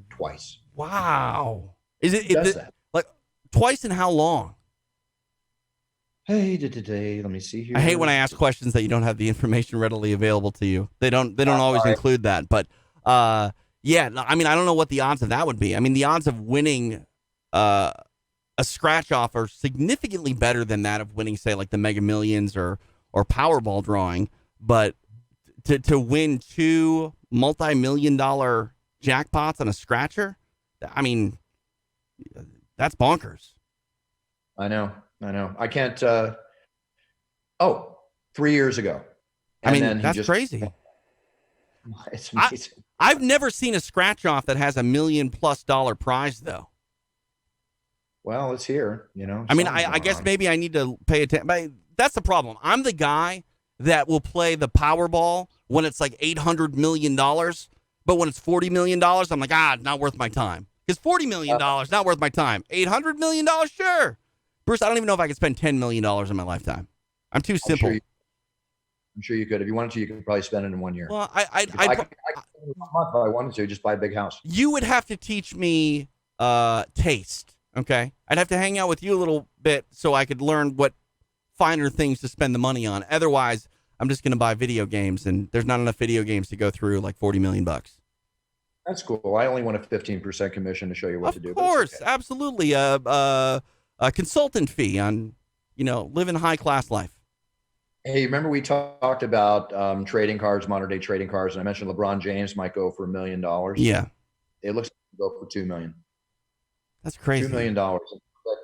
twice. Wow. Is it like twice in how long? Hey, today. Let me see here. I hate when I ask questions that you don't have the information readily available to you. They don't always include that. But yeah, I mean, I don't know what the odds of that would be. I mean, the odds of winning a scratch off are significantly better than that of winning, say, like the Mega Millions or Powerball drawing. But to win two multi-million-dollar jackpots on a scratcher, I mean, that's bonkers. I know. I can't. 3 years ago. And I mean, that's crazy. It's amazing. I've never seen a scratch off that has $1 million+ prize, though. Well, it's here. I mean, something's I going guess on. maybe I need to pay attention. But that's the problem. I'm the guy that will play the Powerball when it's like $800 million, but when it's $40 million, I'm like, not worth my time. Because $40 million, not worth my time. $800 million, sure. Bruce, I don't even know if I could spend $10 million in my lifetime. I'm too simple. I'm sure you could. If you wanted to, you could probably spend it in 1 year. Well, I could spend it in 1 month if I wanted to. Just buy a big house. you would have to teach me taste, okay? I'd have to hang out with you a little bit so I could learn what finer things to spend the money on. Otherwise, I'm just going to buy video games, and there's not enough video games to go through like $40 million. That's cool. I only want a 15% commission to show you what to do. Of but it's course, okay. absolutely. A consultant fee on, living a high-class life. Hey, remember we talked about trading cards, modern day trading cards, and I mentioned LeBron James might go for $1 million. Yeah, It looks like he'll go for $2 million. that's crazy. $2 million. That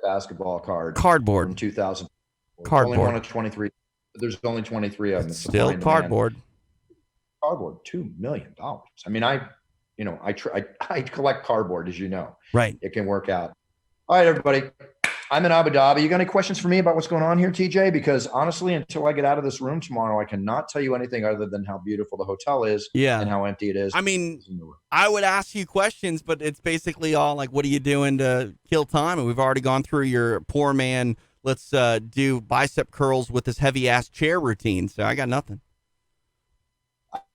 basketball card from Cardboard. 2000. Cardboard. Only one of 23. There's only 23 of them. It's It's supply still and demand. cardboard. Cardboard, $2 million. I mean, I collect cardboard, as you know. Right. It can work out. All right, everybody. I'm in Abu Dhabi. You got any questions for me about what's going on here, TJ? Because honestly, until I get out of this room tomorrow, I cannot tell you anything other than how beautiful the hotel is Yeah. and how empty it is. I mean, I would ask you questions, but it's basically all like, what are you doing to kill time? And we've already gone through your poor man, let's do bicep curls with this heavy-ass chair routine. So I got nothing.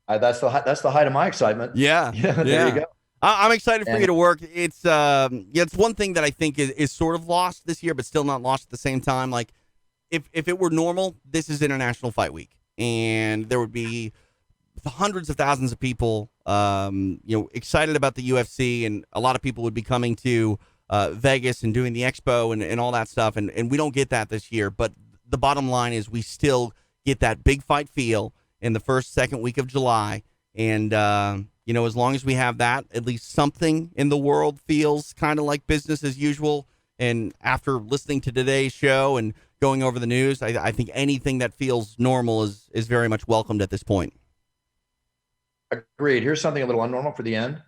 That's the height of my excitement. Yeah. There you go. I'm excited for you to work. It's it's one thing that I think is sort of lost this year, but still not lost at the same time. Like, if it were normal, this is International Fight Week, and there would be hundreds of thousands of people, excited about the UFC, and a lot of people would be coming to Vegas and doing the expo and all that stuff, and we don't get that this year. But the bottom line is we still get that big fight feel in the first, second week of July, and as long as we have that, at least something in the world feels kind of like business as usual. And after listening to today's show and going over the news, I think anything that feels normal is very much welcomed at this point. Agreed. Here's something a little unnormal for the end.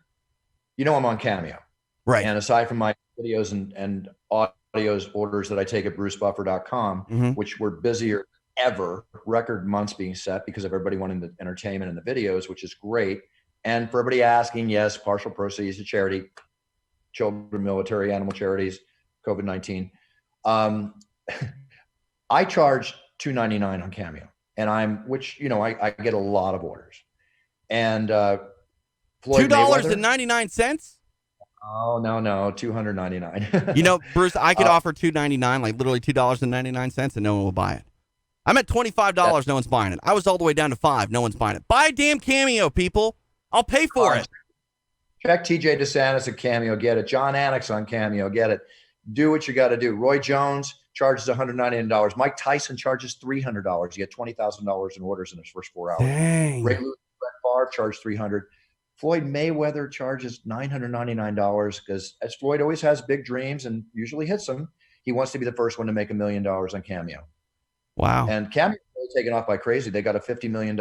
I'm on Cameo. Right. And aside from my videos and audios orders that I take at brucebuffer.com, Mhm. which were busier ever, record months being set because of everybody wanting the entertainment and the videos, which is great. And for everybody asking, yes, partial proceeds to charity, children, military, animal charities, COVID-19. I charge $2.99 on Cameo, and I get a lot of orders. And Floyd $2.99. Oh no, $299. Bruce, I could offer $2.99, like literally $2.99, and no one will buy it. I'm at $25. No one's buying it. I was all the way down to $5. No one's buying it. Buy a damn Cameo, people. I'll pay for it. Check TJ DeSantis at Cameo. Get it. John Anik on Cameo. Get it. Do what you got to do. Roy Jones charges $199. Mike Tyson charges $300. You get $20,000 in orders in his first 4 hours. Dang. Ray Lewis, Brett Favre charged $300. Floyd Mayweather charges $999 because, as Floyd always has big dreams and usually hits them, he wants to be the first one to make $1 million on Cameo. Wow. And Cameo is taken off by crazy. They got a $50 million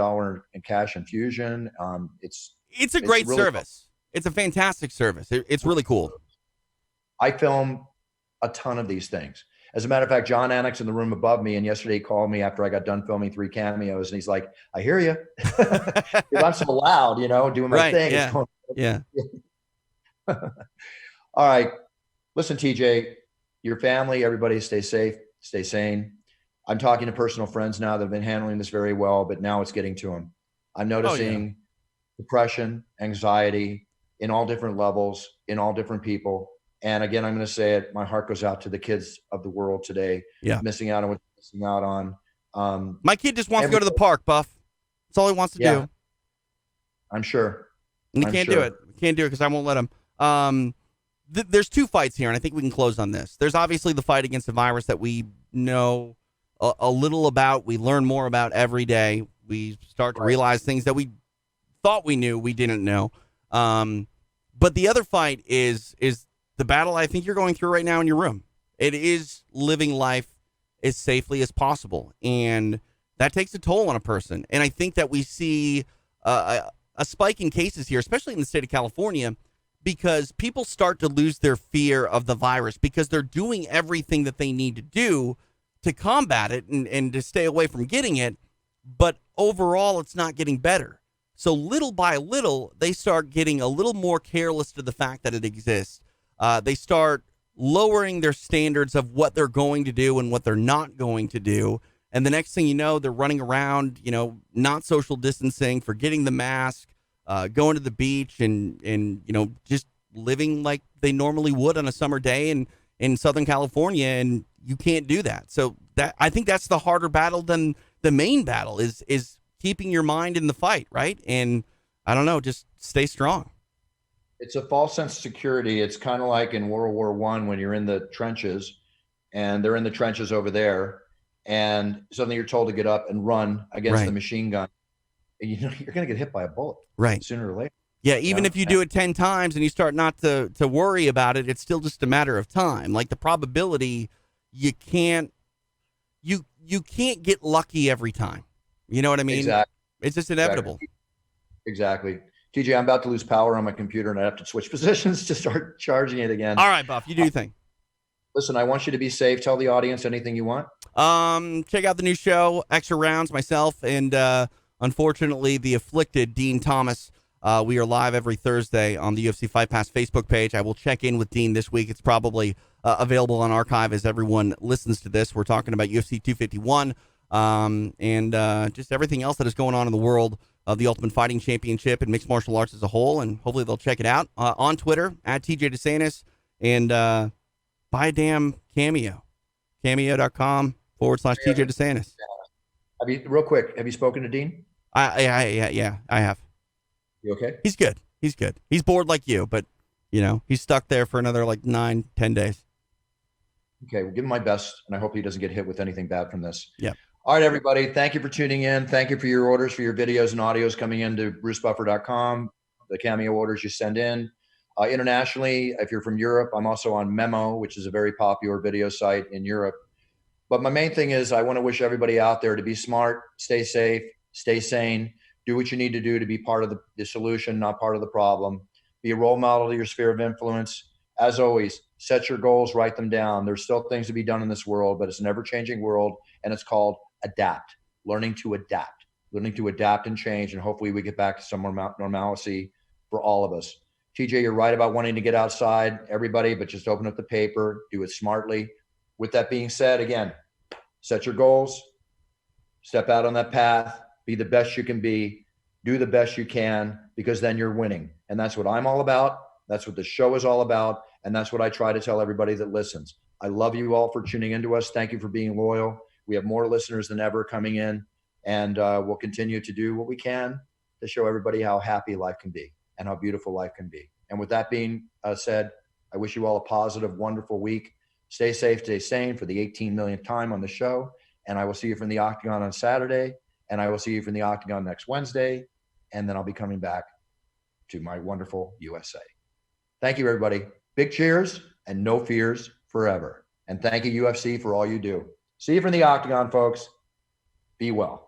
in cash infusion. It's a great really service. Cool. It's a fantastic service. It's really cool. I film a ton of these things. As a matter of fact, John Anik's in the room above me, and yesterday he called me after I got done filming 3 cameos, and he's like, "I hear you." I'm so loud, doing my thing. Yeah. All right. Listen, TJ, your family, everybody stay safe, stay sane. I'm talking to personal friends now that have been handling this very well, but now it's getting to them. I'm noticing depression, anxiety in all different levels, in all different people. And again, I'm going to say it. My heart goes out to the kids of the world today, missing out on what they're missing out on. My kid just wants to go to the park, Buff. That's all he wants to do. I'm sure. And he can't do it. Can't do it because I won't let him. There's 2 fights here, and I think we can close on this. There's obviously the fight against the virus that we know a little about. We learn more about every day. We start to realize things that we thought we knew we didn't know. But the other fight is the battle I think you're going through right now in your room. It is living life as safely as possible, and that takes a toll on a person. And I think that we see a spike in cases here, especially in the state of California, because people start to lose their fear of the virus because they're doing everything that they need to do to combat it and to stay away from getting it. But overall, it's not getting better. So little by little, they start getting a little more careless to the fact that it exists. They start lowering their standards of what they're going to do and what they're not going to do. And the next thing you know, they're running around, not social distancing, forgetting the mask, going to the beach and just living like they normally would on a summer day in Southern California. And you can't do that. So I think that's the harder battle than the main battle is keeping your mind in the fight, right? And I don't know, just stay strong. It's a false sense of security. It's kind of like in World War I when you're in the trenches and they're in the trenches over there, and suddenly you're told to get up and run against the machine gun. And you're going to get hit by a bullet, right? Sooner or later. Yeah, even if you do it 10 times and you start not to worry about it, it's still just a matter of time. Like the probability, you can't get lucky every time. You know what I mean? Exactly. It's just inevitable. Exactly. TJ, I'm about to lose power on my computer and I have to switch positions to start charging it again. All right, Buff, you do your thing. Listen, I want you to be safe. Tell the audience anything you want. Check out the new show, Extra Rounds, myself, and unfortunately, the afflicted Dean Thomas. We are live every Thursday on the UFC Fight Pass Facebook page. I will check in with Dean this week. It's probably available on archive as everyone listens to this. We're talking about UFC 251 and just everything else that is going on in the world of the Ultimate Fighting Championship and mixed martial arts as a whole. And hopefully they'll check it out on Twitter at TJ DeSantis and buy a damn Cameo. Cameo.com/TJ DeSantis. Real quick, have you spoken to Dean? Yeah, I have. You okay? He's good. He's bored like you, but he's stuck there for another like 9-10 days. Okay, we'll give him my best, and I hope he doesn't get hit with anything bad from this. Yeah. All right, everybody. Thank you for tuning in. Thank you for your orders, for your videos and audios coming into brucebuffer.com, the Cameo orders you send in. Internationally, if you're from Europe, I'm also on Memo, which is a very popular video site in Europe. But my main thing is I want to wish everybody out there to be smart, stay safe, stay sane, do what you need to do to be part of the solution, not part of the problem. Be a role model to your sphere of influence. As always, set your goals, write them down. There's still things to be done in this world, but it's an ever-changing world, and it's called adapt, learning to adapt and change, and hopefully we get back to some more normalcy for all of us. TJ, you're right about wanting to get outside, everybody, but just open up the paper, do it smartly. With that being said, again, set your goals, step out on that path, be the best you can be, do the best you can, because then you're winning. And that's what I'm all about. That's what the show is all about. And that's what I try to tell everybody that listens. I love you all for tuning into us. Thank you for being loyal. We have more listeners than ever coming in, and we'll continue to do what we can to show everybody how happy life can be and how beautiful life can be. And with that being said, I wish you all a positive, wonderful week. Stay safe, stay sane for the 18 millionth time on the show. And I will see you from the Octagon on Saturday. And I will see you from the Octagon next Wednesday. And then I'll be coming back to my wonderful USA. Thank you, everybody. Big cheers and no fears forever. And thank you, UFC, for all you do. See you from the Octagon, folks. Be well.